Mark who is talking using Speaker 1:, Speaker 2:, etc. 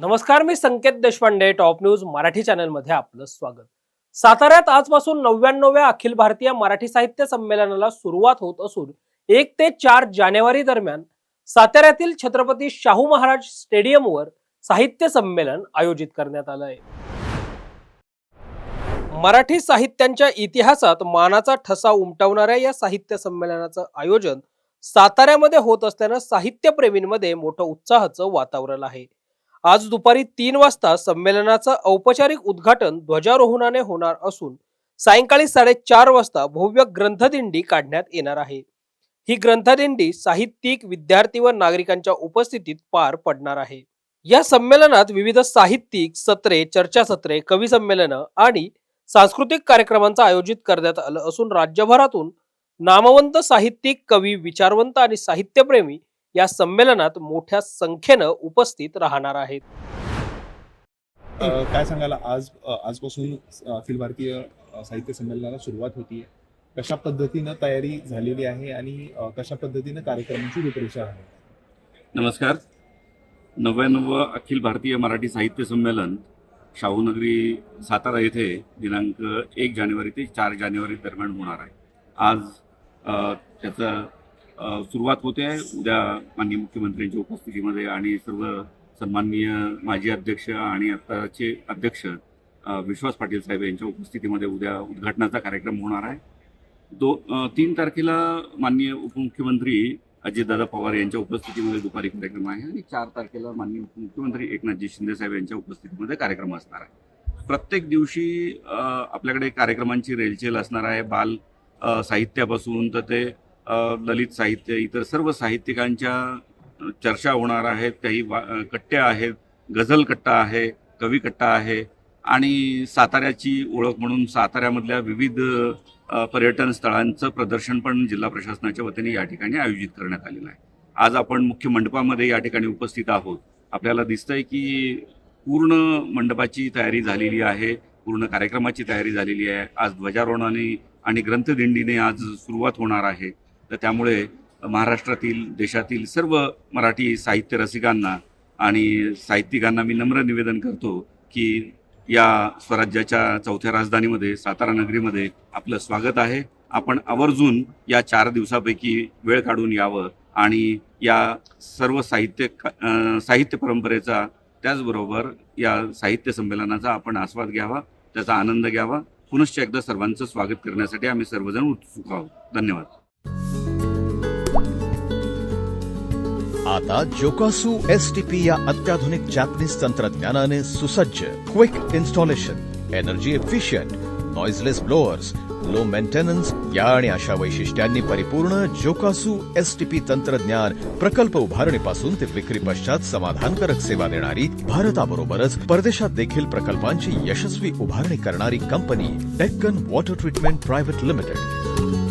Speaker 1: नमस्कार, मी संकेत Deshpande. Top news Marathi चॅनलमध्ये आपलं स्वागत. साताऱ्यात आजपासून 99व्या अखिल भारतीय मराठी साहित्य संमेलनाला सुरुवात होत असून 1 ते 4 जानेवारी दरम्यान साताऱ्यातील छत्रपती शाहू महाराज स्टेडियमवर साहित्य संमेलन आयोजित करण्यात आलं आहे. मराठी साहित्यांच्या इतिहासात मानाचा ठसा उमटवणाऱ्या या साहित्य संमेलनाचं आयोजन साताऱ्यामध्ये होत असल्यानं साहित्यप्रेमींमध्ये मोठं उत्साहाचं वातावरण आहे. आज दुपारी 3 वाजता संमेलनाचं औपचारिक उद्घाटन ध्वजारोहणाने होणार असून सायंकाळी 4:30 वाजता भव्य ग्रंथदिंडी काढण्यात येणार आहे. ही ग्रंथदिंडी साहित्यिक, विद्यार्थी व नागरिकांच्या उपस्थितीत पार पडणार आहे. या संमेलनात विविध साहित्यिक सत्रे, चर्चासत्रे, कवी संमेलनं आणि सांस्कृतिक कार्यक्रमांचं आयोजित करण्यात आलं असून राज्यभरातून नामवंत साहित्यिक, कवी, विचारवंत आणि साहित्यप्रेमी या संमेलनात मोठ्या संख्येनं उपस्थित राहणार आहेत.
Speaker 2: काय सांगाल, आजपासून अखिल भारतीय साहित्य संमेलनाला सुरुवात होती. कशा पद्धतीनं तयारी झालेली आहे आणि कशा पद्धतीनं कार्यक्रमांची रूपरेषा आहे?
Speaker 3: नमस्कार. 99 अखिल भारतीय मराठी साहित्य संमेलन शाहूनगरी सातारा येथे दिनांक 1 जानेवारी ते 4 जानेवारी दरम्यान होणार आहे. आज त्याचा सुरुवात होते आहे. उद्या माननीय मुख्यमंत्र्यांच्या उपस्थितीमध्ये आणि सर्व सन्माननीय माजी अध्यक्ष आणि आत्ताचे अध्यक्ष विश्वास पाटील साहेब यांच्या उपस्थितीमध्ये उद्या उद्घाटनाचा कार्यक्रम होणार आहे. 3 तारखेला माननीय उपमुख्यमंत्री अजितदादा पवार यांच्या उपस्थितीमध्ये दुपारी कार्यक्रम आहे आणि 4 तारखेला माननीय उपमुख्यमंत्री एकनाथजी शिंदे साहेब यांच्या उपस्थितीमध्ये कार्यक्रम असणार आहे. प्रत्येक दिवशी आपल्याकडे कार्यक्रमांची रेलचेल असणार आहे. बाल साहित्यापासून तर ते ललित साहित्य, इतर सर्व साहित्यिकांच्या चर्चा होणार आहेत. काही कट्ट्या आहेत, गझल कट्टा आहे, कवी कट्टा आहे आणि साताऱ्याची ओळख म्हणून साताऱ्यामधल्या विविध पर्यटन स्थळांचं प्रदर्शन पण जिल्हा प्रशासनाच्या वतीने या ठिकाणी आयोजित करण्यात आलेलं आहे. आज आपण मुख्य मंडपामध्ये या ठिकाणी उपस्थित आहोत. आपल्याला दिसतंय की पूर्ण मंडपाची तयारी झालेली आहे, पूर्ण कार्यक्रमाची तयारी झालेली आहे. आज ध्वजारोहणाने आणि ग्रंथदिंडीने आज सुरुवात होणार आहे. तर त्यामुळे महाराष्ट्रातील, देशातील सर्व मराठी साहित्य रसिकांना आणि साहित्यिकांना मी नम्र निवेदन करतो की या स्वराज्याच्या 4थ्या राजधानीमध्ये सातारा नगरीमध्ये आपलं स्वागत आहे. आपण आवर्जून या 4 दिवसापैकी वेळ काढून यावं आणि या सर्व साहित्य परंपरेचा, त्याचबरोबर या साहित्य संमेलनाचा आपण आस्वाद घ्यावा, त्याचा आनंद घ्यावा. पुनश्च एकदा सर्वांचं स्वागत करण्यासाठी आम्ही सर्वजण उत्सुक आहोत. धन्यवाद.
Speaker 4: आता जोकासू STP या अत्याधुनिक जॅपनीज तंत्रज्ञानाने सुसज्ज, quick installation, energy efficient, noiseless blowers, low maintenance या आणि अशा वैशिष्ट्यांनी परिपूर्ण जोकासू STP तंत्रज्ञान प्रकल्प उभारणीपासून ते विक्री पश्चात समाधानकारक सेवा देणारी, भारताबरोबरच परदेशात देखील प्रकल्पांची यशस्वी उभारणी करणारी company Deccan water treatment private limited.